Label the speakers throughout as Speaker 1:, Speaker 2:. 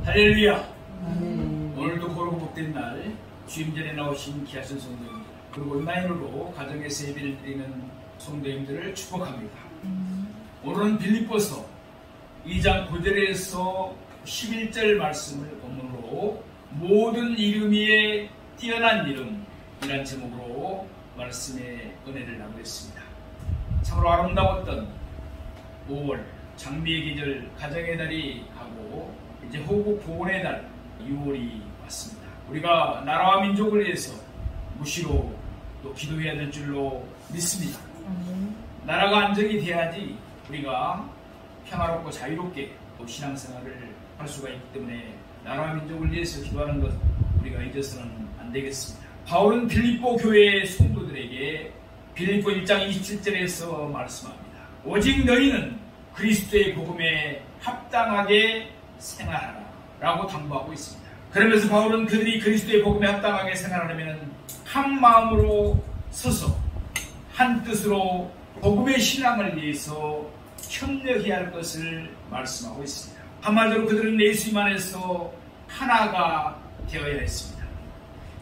Speaker 1: 할렐루야. 오늘도 고르고 복된 날 주임전에 나오신 귀하신 성도님들, 그리고 온라인으로 가정에서 예배를 드리는 성도님들을 축복합니다. 오늘은 빌립보서 2장 9절에서 11절 말씀을 본문으로 모든 이름 위에 뛰어난 이름이란 제목으로 말씀의 은혜를 나누겠습니다. 참으로 아름다웠던 5월 장미의 계절 가정의 달이 가고 이제 호국 보훈의 달 6월이 왔습니다. 우리가 나라와 민족을 위해서 무시로 또 기도해야 될 줄로 믿습니다. 나라가 안정이 돼야지 우리가 평화롭고 자유롭게 신앙생활을 할 수가 있기 때문에 나라와 민족을 위해서 기도하는 것 우리가 잊어서는 안 되겠습니다. 바울은 빌립보 교회의 성도들에게 빌립보 1장 27절에서 말씀합니다. 오직 너희는 그리스도의 복음에 합당하게 생활하라 라고 당부하고 있습니다. 그러면서 바울은 그들이 그리스도의 복음에 합당하게 생활하려면 한 마음으로 서서 한 뜻으로 복음의 신앙을 위해서 협력해야 할 것을 말씀하고 있습니다. 한마디로 그들은 예수님 안에서 하나가 되어야 했습니다.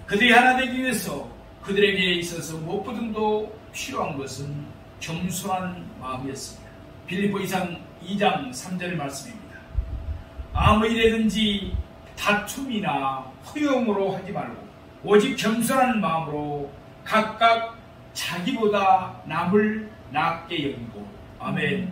Speaker 1: 그들이 하나 되기 위해서 그들에게 있어서 무엇보다도 필요한 것은 겸손한 마음이었습니다. 빌립보 2장 3절 말씀입니다. 아무 일에든지 다툼이나 허용으로 하지 말고 오직 겸손한 마음으로 각각 자기보다 남을 낮게 여기고. 아멘.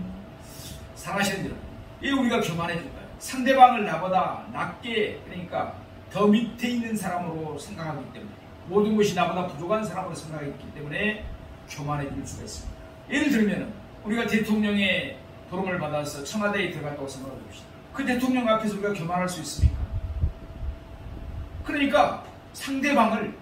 Speaker 1: 사랑하시는 여러분, 왜 우리가 교만해질까요? 상대방을 나보다 낮게, 그러니까 더 밑에 있는 사람으로 생각하기 때문에, 모든 것이 나보다 부족한 사람으로 생각하기 때문에 교만해질 수가 있습니다. 예를 들면 우리가 대통령의 부름을 받아서 청와대에 들어갔다고 생각해 봅시다. 그 대통령 앞에서 우리가 교만할 수 있습니까? 그러니까 상대방을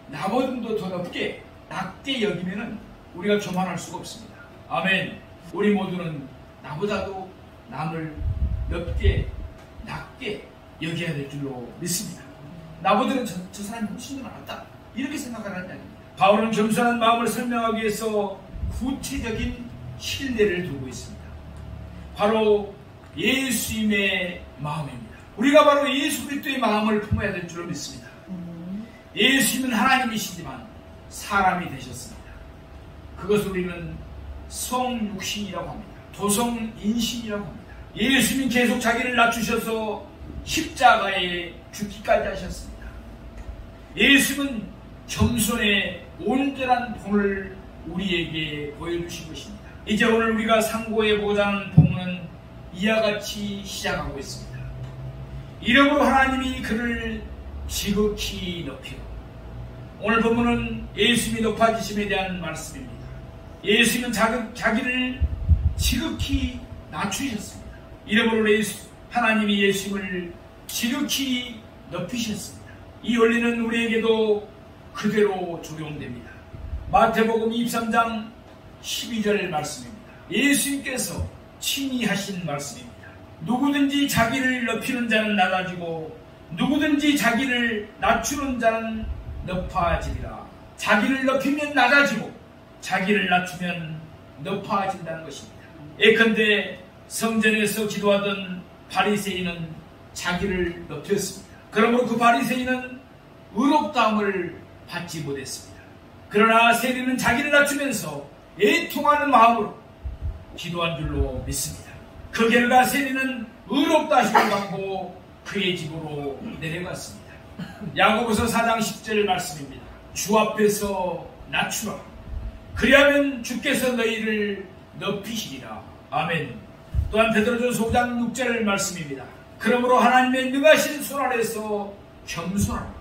Speaker 1: 나보다도 더 높게 낮게 여기면은 우리가 교만할 수가 없습니다. 아멘. 우리 모두는 나보다도 남을 높게 낮게 여겨야 될 줄로 믿습니다. 나보다는 저 사람이 훨씬 더 낫다, 이렇게 생각하는 게 아닙니다. 바울은 겸손한 마음을 설명하기 위해서 구체적인 신뢰를 두고 있습니다. 바로 예수님의 마음입니다. 우리가 바로 예수 그리스도의 마음을 품어야 될 줄로 믿습니다. 예수님은 하나님이시지만 사람이 되셨습니다. 그것을 우리는 성육신이라고 합니다. 도성인신이라고 합니다. 예수님은 계속 자기를 낮추셔서 십자가에 죽기까지 하셨습니다. 예수님은 겸손의 온전한 본을 우리에게 보여주신 것입니다. 이제 오늘 우리가 상고해 보고자 하는 본문은 이와 같이 시작하고 있습니다. 이러므로 하나님이 그를 지극히 높이고. 오늘 본문은 예수님이 높아지심에 대한 말씀입니다. 예수님은 자기를 지극히 낮추셨습니다. 이러므로 하나님이 예수님을 지극히 높이셨습니다. 이 원리는 우리에게도 그대로 적용됩니다. 마태복음 23장 12절 말씀입니다. 예수님께서 친히 하신 말씀입니다. 누구든지 자기를 높이는 자는 낮아지고 누구든지 자기를 낮추는 자는 높아지리라. 자기를 높이면 낮아지고 자기를 낮추면 높아진다는 것입니다. 예컨대 성전에서 기도하던 바리새인은 자기를 높였습니다. 그러므로 그 바리새인은 의롭다함을 받지 못했습니다. 그러나 세리는 자기를 낮추면서 애통하는 마음으로 기도한 줄로 믿습니다. 그 결과 세리는 의롭다 하심을 받고 그의 집으로 내려갔습니다. 야고보서 4장 10절 말씀입니다. 주 앞에서 낮추라. 그리하면 주께서 너희를 높이시리라. 아멘. 또한 베드로전서 5장 6절 말씀입니다. 그러므로 하나님의 능하신 손 아래서 겸손하라.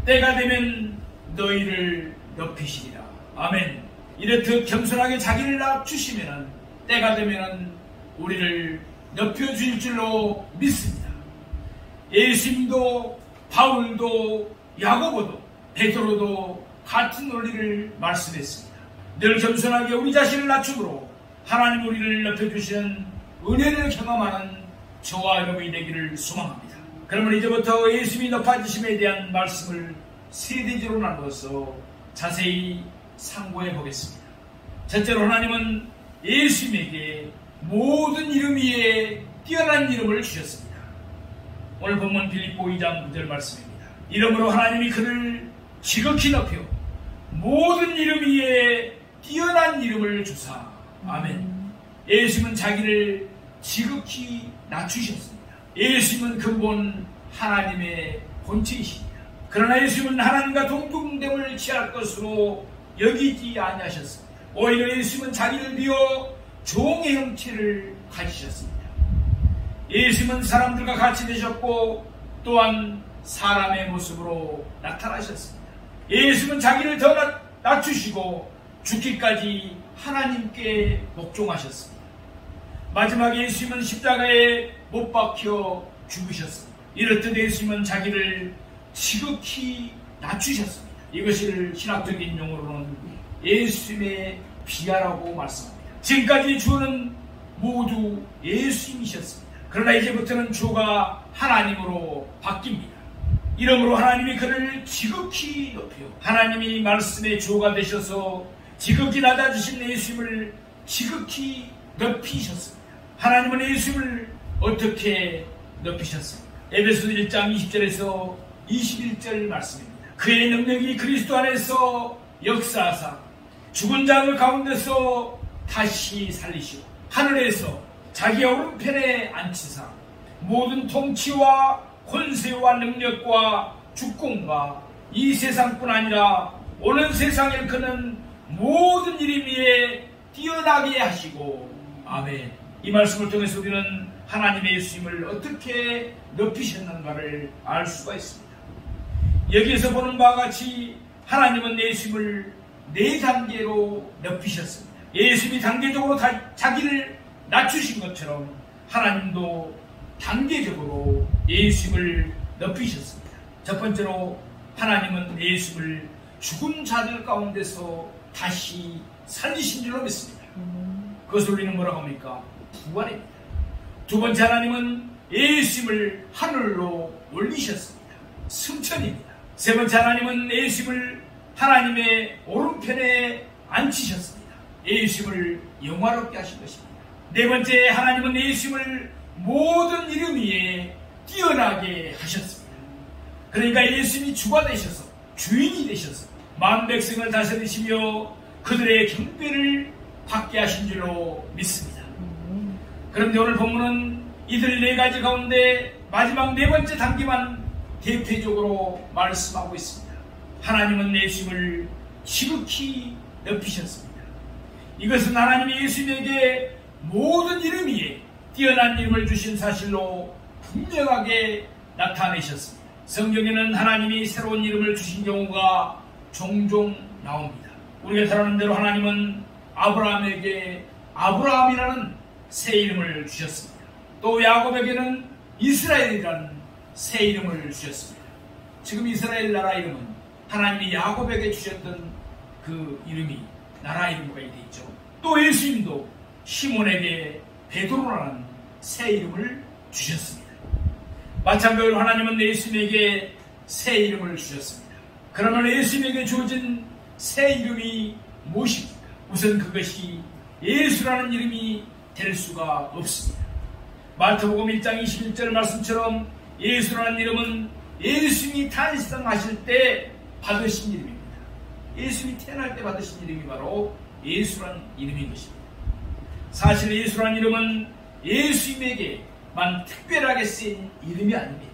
Speaker 1: 때가 되면 너희를 높이시리라. 아멘. 이렇듯 겸손하게 자기를 낮추시면 때가 되면 우리를 높여주실 줄로 믿습니다. 예수님도 바울도 야고보도 베드로도 같은 논리를 말씀했습니다. 늘 겸손하게 우리 자신을 낮춤으로 하나님 우리를 높여주시는 은혜를 경험하는 저와 여러분이 되기를 소망합니다. 그러면 이제부터 예수님이 높아지심에 대한 말씀을 세 대지로 나누어서 자세히 상고해 보겠습니다. 첫째로 하나님은 예수님에게 모든 이름 위에 뛰어난 이름을 주셨습니다. 오늘 본문 빌립보 2장 9절 말씀입니다. 이러므로 하나님이 그를 지극히 높여 모든 이름 위에 뛰어난 이름을 주사. 아멘. 예수님은 자기를 지극히 낮추셨습니다. 예수님은 근본 하나님의 본체이십니다. 그러나 예수님은 하나님과 동등됨을 취할 것으로 여기지 아니하셨습니다. 오히려 예수님은 자기를 비워 종의 형체를 가지셨습니다. 예수님은 사람들과 같이 되셨고 또한 사람의 모습으로 나타나셨습니다. 예수님은 자기를 더 낮추시고 죽기까지 하나님께 복종하셨습니다. 마지막에 예수님은 십자가에 못 박혀 죽으셨습니다. 이렇듯 예수님은 자기를 지극히 낮추셨습니다. 이것을 신학적인 용어로는 예수님의 비하라고 말씀합니다. 지금까지 주는 모두 예수님이셨습니다. 그러나 이제부터는 주가 하나님으로 바뀝니다. 이러므로 하나님이 그를 지극히 높여 하나님이 말씀의 주가 되셔서 지극히 낮아지신 예수님을 지극히 높이셨습니다. 하나님은 예수님을 어떻게 높이셨습니까? 에베소서 1장 20절에서 21절 말씀입니다. 그의 능력이 그리스도 안에서 역사하사 죽은 자들 가운데서 다시 살리시고 하늘에서 자기 오른편에 앉히사 모든 통치와 권세와 능력과 주권과 이 세상뿐 아니라 오는 세상에 그는 모든 이름 위에 뛰어나게 하시고. 아멘. 이 말씀을 통해서 우리는 하나님의 예수님을 어떻게 높이셨는가를 알 수가 있습니다. 여기에서 보는 바와 같이 하나님은 예수님을 4단계로 높이셨습니다. 예수님이 단계적으로 자기를 낮추신 것처럼 하나님도 단계적으로 예수님을 높이셨습니다. 첫 번째로 하나님은 예수님을 죽은 자들 가운데서 다시 살리신 줄로 믿습니다. 그것을 우리는 뭐라고 합니까? 부활입니다. 두 번째, 하나님은 예수님을 하늘로 올리셨습니다. 승천입니다. 세 번째, 하나님은 예수님을 하나님의 오른편에 앉히셨습니다. 예수님을 영화롭게 하신 것입니다. 네 번째, 하나님은 예수님을 모든 이름 위에 뛰어나게 하셨습니다. 그러니까 예수님이 주가 되셔서 주인이 되셔서 만 백성을 다스리시며 그들의 경배를 받게 하신 줄로 믿습니다. 그런데 오늘 본문은 이들 4가지 가운데 마지막 4번째 단계만 대표적으로 말씀하고 있습니다. 하나님은 예수님을 지극히 높이셨습니다. 이것은 하나님이 예수님에게 모든 이름 위에 뛰어난 이름을 주신 사실로 분명하게 나타내셨습니다. 성경에는 하나님이 새로운 이름을 주신 경우가 종종 나옵니다. 우리가 잘 아는 대로 하나님은 아브라함에게 아브라함이라는 새 이름을 주셨습니다. 또 야곱에게는 이스라엘이라는 새 이름을 주셨습니다. 지금 이스라엘 나라 이름은 하나님이 야곱에게 주셨던 그 이름이 나라 이름으로 되어 있죠. 또 예수님도 시몬에게 베드로라는 새 이름을 주셨습니다. 마찬가지로 하나님은 예수님에게 새 이름을 주셨습니다. 그러면 예수님에게 주어진 새 이름이 무엇입니까? 우선 그것이 예수라는 이름이 될 수가 없습니다. 마태복음 1장 21절 말씀처럼 예수라는 이름은 예수님이 탄생하실 때 받으신 이름입니다. 예수님이 태어날 때 받으신 이름이 바로 예수라는 이름인 것입니다. 사실 예수라는 이름은 예수님에게만 특별하게 쓰인 이름이 아닙니다.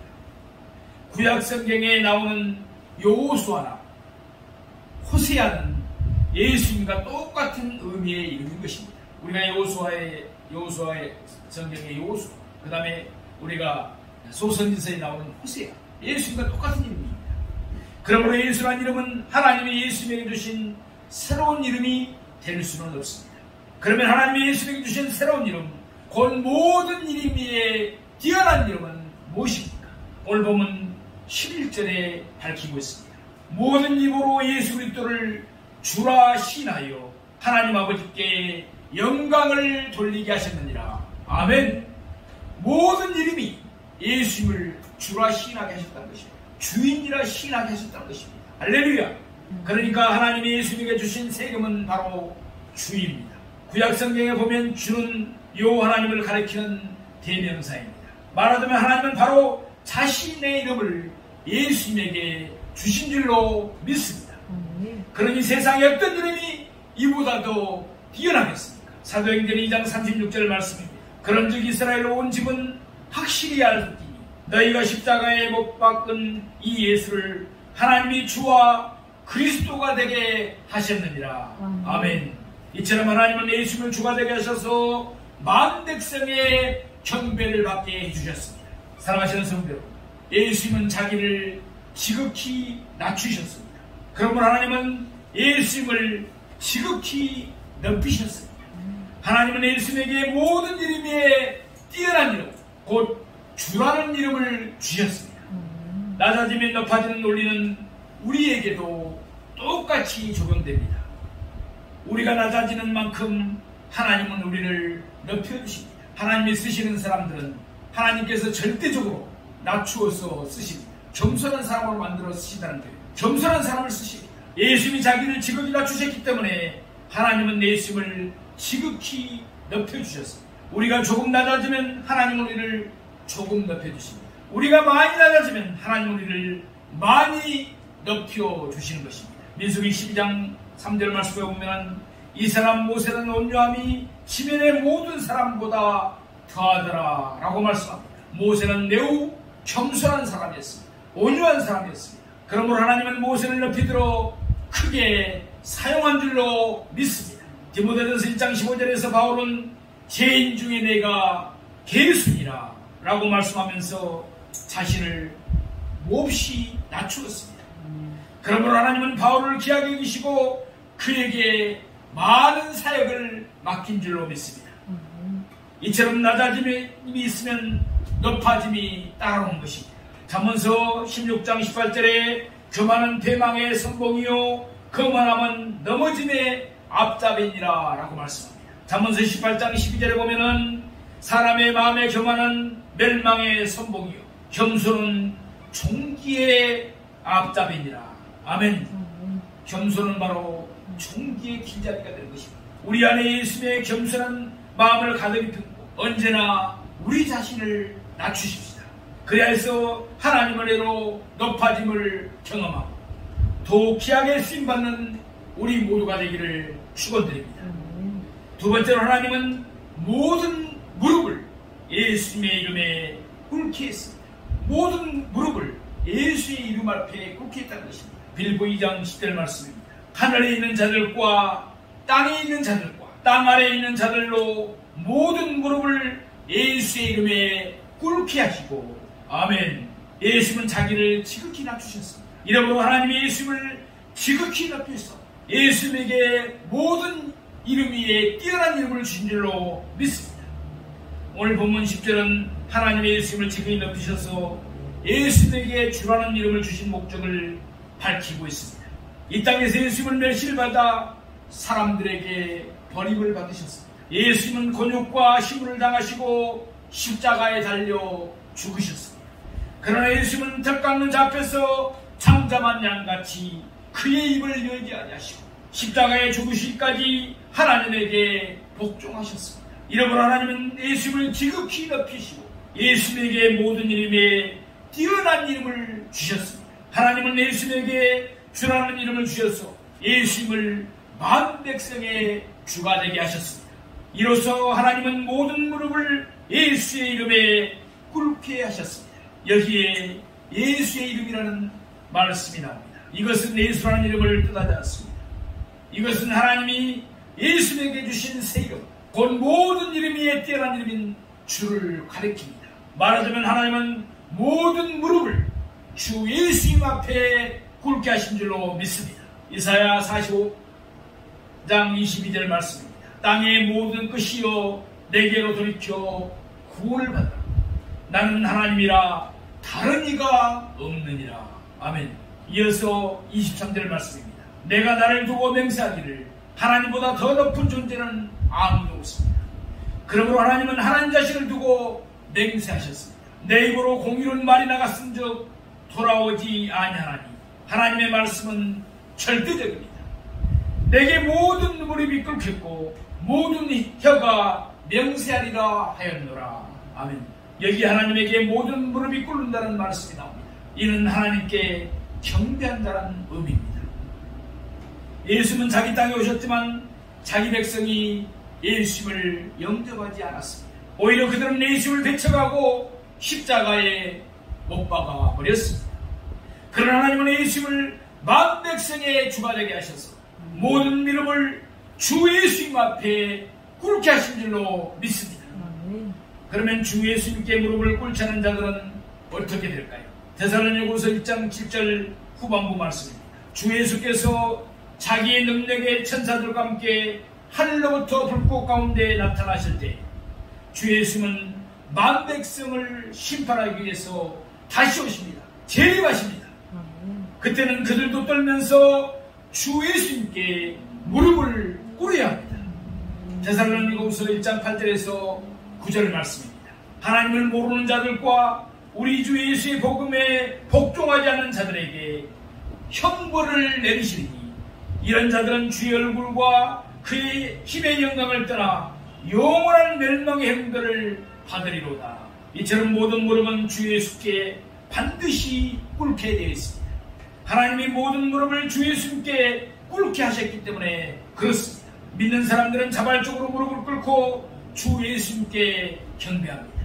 Speaker 1: 구약 성경에 나오는 여호수아나 호세아는 예수님과 똑같은 의미의 이름인 것입니다. 우리가 여호수아의 성경의 여호수아, 그 다음에 우리가 소선지서에 나오는 호세아, 예수님과 똑같은 이름입니다. 그러므로 예수라는 이름은 하나님이 예수님에게 주신 새로운 이름이 될 수는 없습니다. 그러면 하나님이 예수님에게 주신 새로운 이름, 곧 모든 이름 위에 뛰어난 이름은 무엇입니까? 오늘 보면 11절에 밝히고 있습니다. 모든 입으로 예수 그리스도를 주라 시인하여 하나님 아버지께 영광을 돌리게 하셨느니라. 아멘. 모든 이름이 예수님을 주라 시인하게 하셨다는 것입니다. 주인이라 시인하게 하셨다는 것입니다. 할렐루야. 그러니까 하나님이 예수님에게 주신 새 이름은 바로 주입니다. 구약 성경에 보면 주는 여호와 하나님을 가리키는 대명사입니다. 말하자면 하나님은 바로 자신의 이름을 예수님에게 주신 줄로 믿습니다. 그러니 세상에 어떤 이름이 이보다도 뛰어나겠습니까? 사도행전 2장 36절 말씀입니다. 그런즉 이스라엘 온 집은 확실히 알았더니 너희가 십자가에 못 박은 이 예수를 하나님이 주와 그리스도가 되게 하셨느니라. 아멘. 이처럼 하나님은 예수를 주가 되게 하셔서 만 백성의 경배를 받게 해주셨습니다. 사랑하시는 성도 여러분, 예수님은 자기를 지극히 낮추셨습니다. 그러므로 하나님은 예수님을 지극히 높이셨습니다. 하나님은 예수님에게 모든 이름에 뛰어난 이름, 곧 주라는 이름을 주셨습니다. 낮아지면 높아지는 논리는 우리에게도 똑같이 적용됩니다. 우리가 낮아지는 만큼 하나님은 우리를 높여주십니다. 하나님이 쓰시는 사람들은 하나님께서 절대적으로 낮추어서 쓰십니다. 겸손한 사람으로 만들어 쓰신다는 거예요. 겸손한 사람을 쓰십니다. 예수님이 자기를 지극히 낮추셨기 때문에 하나님은 예수님을 지극히 높여주셨습니다. 우리가 조금 낮아지면 하나님은 우리를 조금 높여주십니다. 우리가 많이 낮아지면 하나님은 우리를 많이 높여주시는 것입니다. 민수기 12장 3절 말씀에 보면 이 사람 모세는 온유함이 지면의 모든 사람보다 더하더라 라고 말씀합니다. 모세는 매우 겸손한 사람이었습니다. 온유한 사람이었습니다. 그러므로 하나님은 모세를 높이 들어 크게 사용한 줄로 믿습니다. 디모데전서 1장 15절에서 바울은 죄인 중에 내가 괴순이라 라고 말씀하면서 자신을 몹시 낮추었습니다. 그러므로 하나님은 바울을 귀하게 여기시고 그에게 많은 사역을 맡긴 줄로 믿습니다. 이처럼 낮아짐이 있으면 높아짐이 따라오는 것입니다. 잠언서 16장 18절에 교만은 대망의 선봉이요 거만함은 넘어짐의 앞잡이니라 라고 말씀합니다. 잠언서 18장 12절에 보면은 사람의 마음의 교만은 멸망의 선봉이요 겸손은 총기의 앞잡이니라. 아멘. 겸손은 바로 총기의 길잡이가 되는 것입니다. 우리 안에 예수님의 겸손한 마음을 가득히 품고 언제나 우리 자신을 낮추십시다. 그래야 해서 하나님의 은혜로 높아짐을 경험하고 더욱 귀하게 쓰임받는 우리 모두가 되기를 축원드립니다. 두 번째로 하나님은 모든 무릎을 예수님의 이름에 꿇게 했습니다. 모든 무릎을 예수의 이름 앞에 꿇게 했다는 것입니다. 빌보 2장 10절 말씀입니다. 하늘에 있는 자들과 땅에 있는 자들과 땅 아래에 있는 자들로 모든 무릎을 예수의 이름에 꿇게 하시고 아멘. 예수님은 자기를 지극히 낮추셨습니다. 이러므로 하나님이 예수님을 지극히 높여서 예수님에게 모든 이름 위에 뛰어난 이름을 주신 줄로 믿습니다. 오늘 본문 10절은 하나님의 예수님을 지극히 높이셔서 예수님에게 주라는 이름을 주신 목적을 밝히고 있습니다. 이 땅에서 예수님을 멸시받아 사람들에게 버림을 받으셨습니다. 예수님은 곤욕과 시문을 당하시고 십자가에 달려 죽으셨습니다. 그러나 예수님은 턱 깎는 자 앞에서 잠잠한 양같이 그의 입을 열지 아니하시고 십자가에 죽으시기까지 하나님에게 복종하셨습니다. 이러므로 하나님은 예수님을 지극히 높이시고 예수님에게 모든 이름에 뛰어난 이름을 주셨습니다. 하나님은 예수님에게 주라는 이름을 주셔서 예수님을 만 백성의 주가 되게 하셨습니다. 이로써 하나님은 모든 무릎을 예수의 이름에 꿇게 하셨습니다. 여기에 예수의 이름이라는 말씀이 나옵니다. 이것은 예수라는 이름을 뜻하지 않습니다. 이것은 하나님이 예수에게 주신 새 이름, 곧 모든 이름 위에 뛰어난 이름인 주를 가리킵니다. 말하자면 하나님은 모든 무릎을 주 예수님 앞에 꿇게 하신 줄로 믿습니다. 이사야 45장 22절 말씀입니다. 땅의 모든 끝이여 내게로 돌이켜 구원을 받으라. 나는 하나님이라 다른 이가 없느니라. 아멘. 이어서 23절 말씀입니다. 내가 나를 두고 맹세하기를 하나님보다 더 높은 존재는 아무도 없습니다. 그러므로 하나님은 하나님 자신을 두고 맹세하셨습니다. 내 입으로 공의로운 말이 나갔은즉 돌아오지 아니하나니 하나님의 말씀은 절대적입니다. 내게 모든 무릎이 꿇겠고 모든 혀가 명세하리라 하였노라. 아멘. 여기 하나님에게 모든 무릎이 꿇는다는 말씀이 나옵니다. 이는 하나님께 경배한다는 의미입니다. 예수님은 자기 땅에 오셨지만 자기 백성이 예수님을 영접하지 않았습니다. 오히려 그들은 예수님을 배척하고 십자가에 못 박아 버렸습니다. 그러나 하나님은 예수님을 만 백성의 주가 되게 하셔서 모든 믿음을 주 예수님 앞에 꿇게 하신 줄로 믿습니다. 그러면 주 예수님께 무릎을 꿇지 않은 자들은 어떻게 될까요? 데살로니가후서 1장 7절 후반부 말씀입니다. 주 예수께서 자기의 능력의 천사들과 함께 하늘로부터 불꽃 가운데 나타나실 때 주 예수는 만 백성을 심판하기 위해서 다시 오십니다. 재림하십니다. 그때는 그들도 떨면서 주 예수님께 무릎을 꿇어야 합니다. 데살로니가후서 1장 8절에서 9절 말씀입니다. 하나님을 모르는 자들과 우리 주 예수의 복음에 복종하지 않는 자들에게 형벌을 내리시니 이런 자들은 주의 얼굴과 그의 힘의 영광을 떠나 영원한 멸망의 형벌을 받으리로다. 이처럼 모든 무릎은 주 예수께 반드시 꿇게 되어 있습니다. 하나님이 모든 무릎을 주 예수님께 꿇게 하셨기 때문에 그렇습니다. 믿는 사람들은 자발적으로 무릎을 꿇고 주 예수님께 경배합니다.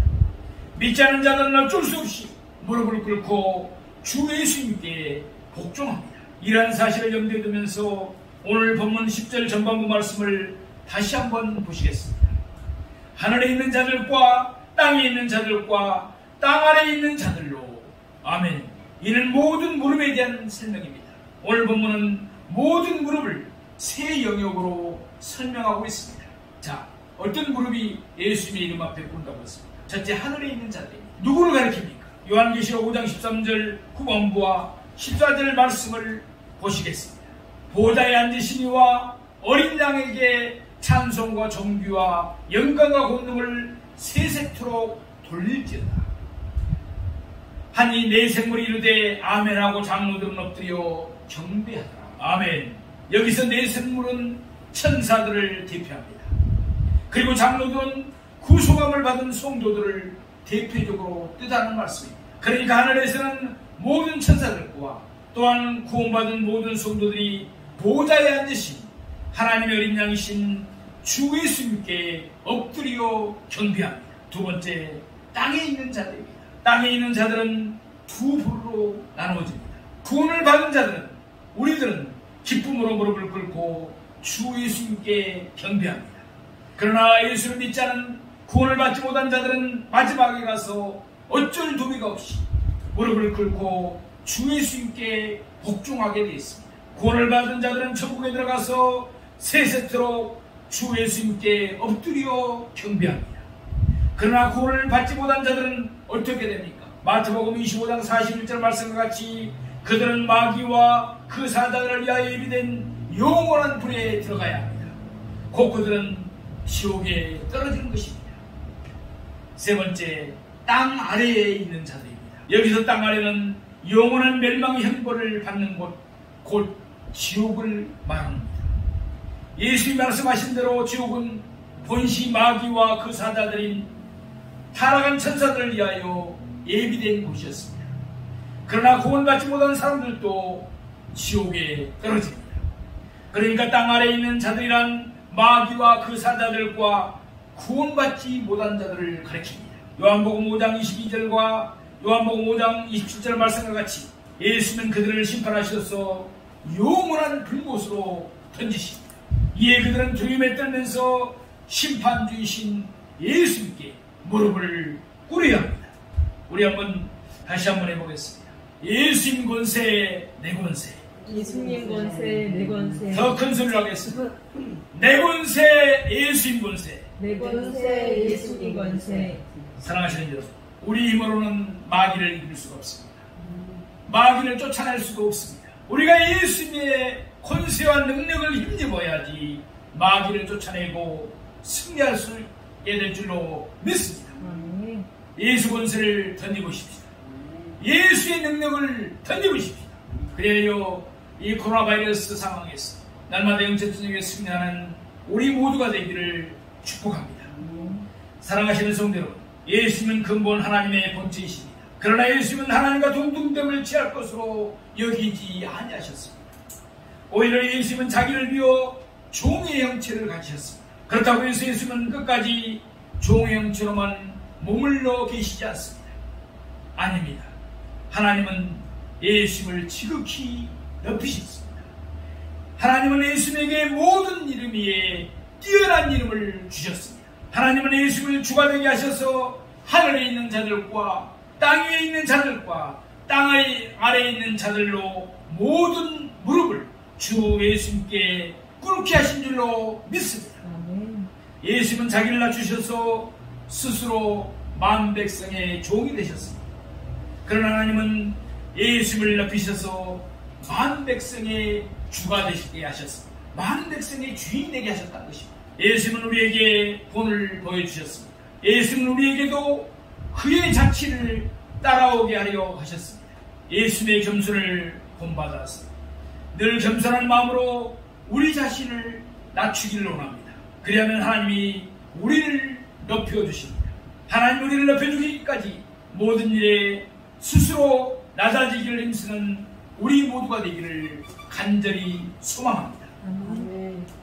Speaker 1: 믿지 않는 자들은 어쩔 수 없이 무릎을 꿇고 주 예수님께 복종합니다. 이러한 사실을 염두에 두면서 오늘 본문 10절 전반부 말씀을 다시 한번 보시겠습니다. 하늘에 있는 자들과 땅에 있는 자들과 땅 아래에 있는 자들로 아멘. 이는 모든 무릎에 대한 설명입니다. 오늘 본문은 모든 무릎을 세 영역으로 설명하고 있습니다. 자, 어떤 무릎이 예수님의 이름 앞에 꿇는다고 했습니다. 첫째, 하늘에 있는 자들입니다. 누구를 가리킵니까? 요한계시록 5장 13절 후반부와 14절 말씀을 보시겠습니다. 보좌에 앉으신 이와 어린 양에게 찬송과 존귀와 영광과 권능을 세세토록 돌릴지어다. 하니 네 생물이 이르되 아멘하고 장로들은 엎드려 경배하더라. 아멘. 여기서 네 생물은 천사들을 대표합니다. 그리고 장로들은 구속함을 받은 성도들을 대표적으로 뜻하는 말씀입니다. 그러니까 하늘에서는 모든 천사들과 또한 구원받은 모든 성도들이 보좌에 앉으신 하나님의 어린 양이신 주 예수님께 엎드려 경배합니다. 두 번째, 땅에 있는 자들입니다. 땅에 있는 자들은 두 부류로 나누어집니다. 구원을 받은 자들은, 우리들은 기쁨으로 무릎을 꿇고 주 예수님께 경배합니다. 그러나 예수를 믿지 않은 구원을 받지 못한 자들은 마지막에 가서 어쩔 도리가 없이 무릎을 꿇고 주 예수님께 복종하게 되어 있습니다. 구원을 받은 자들은 천국에 들어가서 세세토록 주 예수님께 엎드려 경배합니다. 그러나 구원을 받지 못한 자들은 어떻게 됩니까? 마태복음 25장 41절 말씀과 같이 그들은 마귀와 그 사자들을 위하여 예비된 영원한 불에 들어가야 합니다. 곧 그들은 지옥에 떨어지는 것입니다. 세 번째, 땅 아래에 있는 자들입니다. 여기서 땅 아래는 영원한 멸망의 형벌을 받는 곳, 곧 지옥을 말합니다. 예수님이 말씀하신 대로 지옥은 본시 마귀와 그 사자들인 타락한 천사들을 위하여 예비된 곳이었습니다. 그러나 구원받지 못한 사람들도 지옥에 떨어집니다. 그러니까 땅 아래에 있는 자들이란 마귀와 그 사자들과 구원받지 못한 자들을 가리킵니다. 요한복음 5장 22절과 요한복음 5장 27절 말씀과 같이 예수는 그들을 심판하셔서 영원한 불못으로 던지십니다. 이에 그들은 두려움에 떨면서 심판주이신 예수님께 무릎을 꿇어야 합니다. 우리 한번 다시 한번 해보겠습니다. 예수님 권세 내 권세.
Speaker 2: 예수님 권세 내 권세.
Speaker 1: 더 큰 소리로 하겠습니다. 내 권세 예수님 권세.
Speaker 2: 내 권세 예수님 권세.
Speaker 1: 사랑하시는 여러분, 우리 힘으로는 마귀를 이길 수가 없습니다. 마귀를 쫓아낼 수가 없습니다. 우리가 예수님의 권세와 능력을 힘입어야지 마귀를 쫓아내고 승리할 수 있게 될 줄로 믿습니다. 예수 권세를 던져보십시오. 예수의 능력을 던져보십시오. 그래야 이 코로나 바이러스 상황에서 날마다 영적 전쟁에 승리하는 우리 모두가 되기를 축복합니다. 사랑하시는 성도 여러분, 예수님은 근본 하나님의 본체이십니다. 그러나 예수님은 하나님과 동등됨을 취할 것으로 여기지 아니하셨습니다. 오히려 예수님은 자기를 비워 종의 형체를 가지셨습니다. 그렇다고 해서 예수님은 끝까지 종의 형체로만 머물러 계시지 않습니다. 아닙니다. 하나님은 예수님을 지극히 높이셨습니다. 하나님은 예수님에게 모든 이름 위에 뛰어난 이름을 주셨습니다. 하나님은 예수님을 주가 되게 하셔서 하늘에 있는 자들과 땅 위에 있는 자들과 땅 아래에 있는 자들로 모든 무릎을 주 예수님께 꿇게 하신 줄로 믿습니다. 예수님은 자기를 낮추셔서 스스로 만 백성의 종이 되셨습니다. 그러나 하나님은 예수님을 높이셔서 만 백성의 주가 되시게 하셨습니다. 만 백성의 주인이 되게 하셨다는 것입니다. 예수님은 우리에게 본을 보여주셨습니다. 예수님은 우리에게도 그의 자치를 따라오게 하려 하셨습니다. 예수님의 겸손을 본받아서 늘 겸손한 마음으로 우리 자신을 낮추기를 원합니다. 그리하면 하나님이 우리를 높여주십니다. 하나님 우리를 높여주기까지 모든 일에 스스로 낮아지기를 힘쓰는 우리 모두가 되기를 간절히 소망합니다.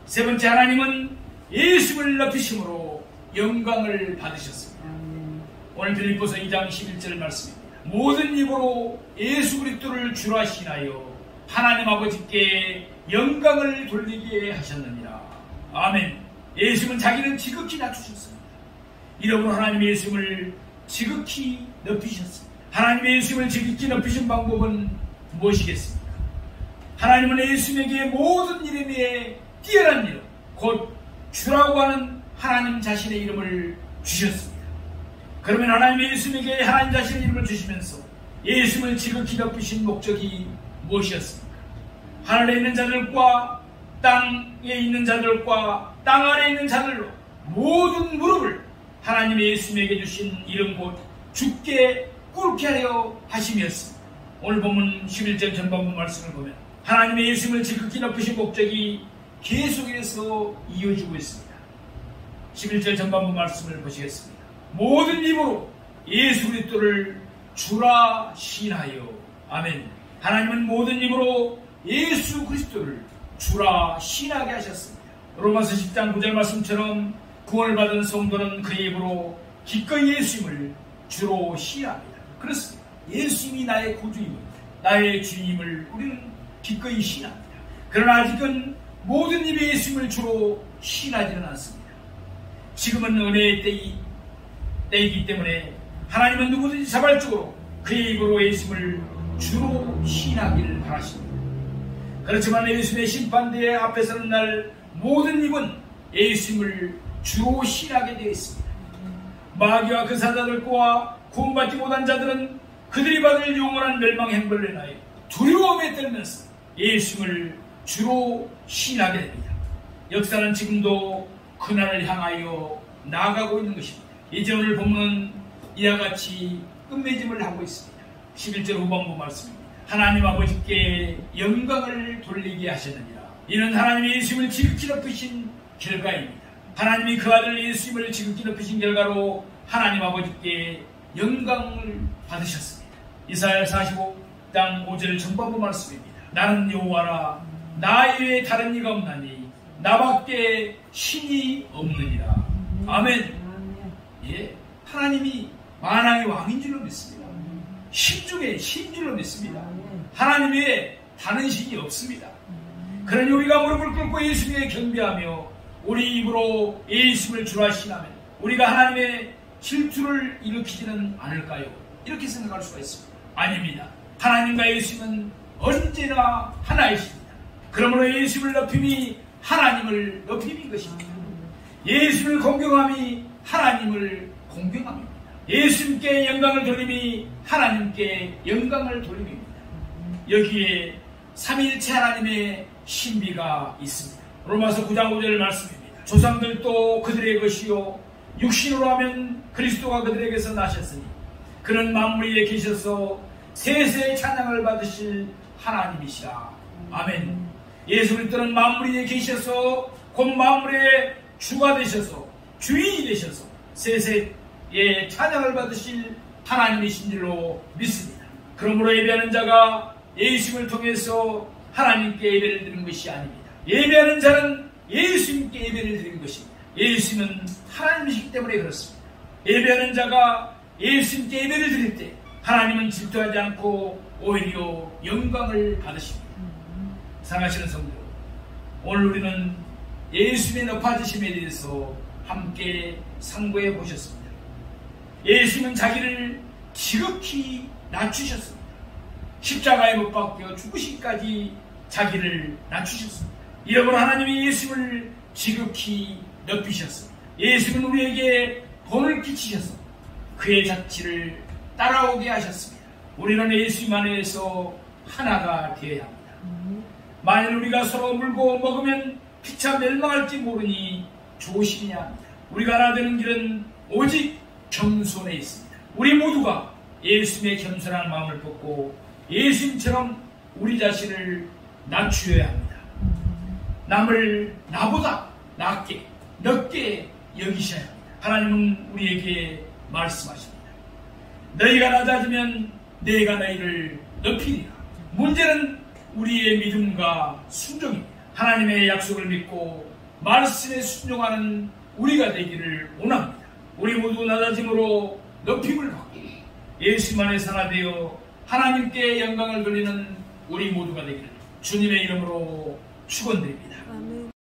Speaker 1: 세 번째, 하나님은 예수를 높이심으로 영광을 받으셨습니다. 오늘 빌립보서 2장 11절 말씀입니다. 모든 입으로 예수 그리스도를 주로 하시나요 하나님 아버지께 영광을 돌리게 하셨느니라. 아멘. 예수님은 자기는 지극히 낮추셨습니다. 이러므로 하나님 예수님을 지극히 높이셨습니다. 하나님 예수님을 지극히 높이신 방법은 무엇이겠습니까? 하나님은 예수님에게 모든 이름 위에 뛰어난 이름, 곧 주라고 하는 하나님 자신의 이름을 주셨습니다. 그러면 하나님 예수님에게 하나님 자신의 이름을 주시면서 예수님을 지극히 높이신 목적이 무엇이었습니까? 하늘에 있는 자들과 땅에 있는 자들과 땅 아래에 있는 자들로 모든 무릎을 하나님 예수님에게 주신 이름 곧 주께 꿇게 하려 하심이었습니다. 오늘 본문 11절 전반부 말씀을 보면 하나님의 예수님을 지극히 높이신 목적이 계속해서 이어지고 있습니다. 11절 전반부 말씀을 보시겠습니다. 모든 입으로 예수 그리스도를 주라 시인하여. 아멘. 하나님은 모든 입으로 예수 그리스도를 주라 시인하게 하셨습니다. 로마서 10장 9절 말씀처럼 구원을 받은 성도는 그의 입으로 기꺼이 예수님을 주로 시인합니다. 그렇습니다. 예수님이 나의 구주임을, 나의 주임을 우리는 기꺼이 시인합니다. 그러나 아직은 모든 입에 예수님을 주로 시인하지는 않습니다. 지금은 은혜의 때이기 때문에 하나님은 누구든지 자발적으로 그의 입으로 예수님을 주로 시인하기를 바라십니다. 그렇지만 예수님의 심판대회 앞에 서는 날 모든 입은 예수님을 주로 시인하게 되어 있습니다. 마귀와 그 사자들과 구원받지 못한 자들은 그들이 받을 영원한 멸망 행벌을 인하여 두려움에 떨면서 예수님을 주로 시인하게 됩니다. 역사는 지금도 그날을 향하여 나아가고 있는 것입니다. 이제 오늘 본문은 이와 같이 끝맺음을 하고 있습니다. 11절 후반부 말씀입니다. 하나님 아버지께 영광을 돌리게 하셨느니라. 이는 하나님이 예수님을 지극히 높이신 결과입니다. 하나님이 그 아들 예수님을 지극히 높이신 결과로 하나님 아버지께 영광을 받으셨습니다. 이사야 45장 5절 전반부 말씀입니다. 나는 여호와라, 나 외에 다른 이가 없나니 나밖에 신이 없느니라. 아멘. 예, 하나님이 만왕의 왕인 줄로 믿습니다. 신 중에 신 줄로 믿습니다. 하나님 외에 다른 신이 없습니다. 그러니 우리가 무릎을 꿇고 예수님에 경배하며 우리 입으로 예수님을 주라 시인하면 우리가 하나님의 질투를 일으키지는 않을까요? 이렇게 생각할 수가 있습니다. 아닙니다. 하나님과 예수님은 언제나 하나이십니다. 그러므로 예수님을 높임이 하나님을 높임인 것입니다. 예수님을 공경함이 하나님을 공경함입니다. 예수님께 영광을 돌림이 하나님께 영광을 돌림입니다. 여기에 삼위일체 하나님의 신비가 있습니다. 로마서 9장 5절 말씀입니다. 조상들도 그들의 것이요 육신으로 하면 그리스도가 그들에게서 나셨으니 그는 만물 위에 계셔서 세세의 찬양을 받으실 하나님이시라. 아멘. 예수 그리스도는 만물 위에 계셔서 곧 만물의 주가 되셔서 주인이 되셔서 세세 찬양을 받으실 하나님이신 줄로 믿습니다. 그러므로 예배하는 자가 예수님을 통해서 하나님께 예배를 드리는 것이 아닙니다. 예배하는 자는 예수님께 예배를 드리는 것입니다. 예수님은 하나님이시기 때문에 그렇습니다. 예배하는 자가 예수님께 예배를 드릴 때 하나님은 질투하지 않고 오히려 영광을 받으십니다. 사랑하시는 성도, 오늘 우리는 예수님의 높아지심에 대해서 함께 상고해 보셨습니다. 예수님은 자기를 지극히 낮추셨습니다. 십자가에 못 박혀 죽으시기까지 자기를 낮추셨습니다. 이러므로 하나님이 예수님을 지극히 높이셨습니다. 예수님은 우리에게 본을 끼치셔서 그의 자취를 따라오게 하셨습니다. 우리는 예수님 안에서 하나가 되어야 합니다. 만일 우리가 서로 물고 먹으면 피차 멸망할지 모르니 조심해야 합니다. 우리가 하나 되는 길은 오직 겸손에 있습니다. 우리 모두가 예수님의 겸손한 마음을 벗고 예수님처럼 우리 자신을 낮추어야 합니다. 남을 나보다 낮게 넓게 여기셔야 합니다. 하나님은 우리에게 말씀하십니다. 너희가 낮아지면 내가 너희를 높이리라. 문제는 우리의 믿음과 순종입니다. 하나님의 약속을 믿고 말씀에 순종하는 우리가 되기를 원합니다. 우리 모두 낮아짐으로 높임을 받고 예수님 안에서 하나 되어 하나님께 영광을 돌리는 우리 모두가 되기를 주님의 이름으로 축원드립니다.
Speaker 3: 아멘.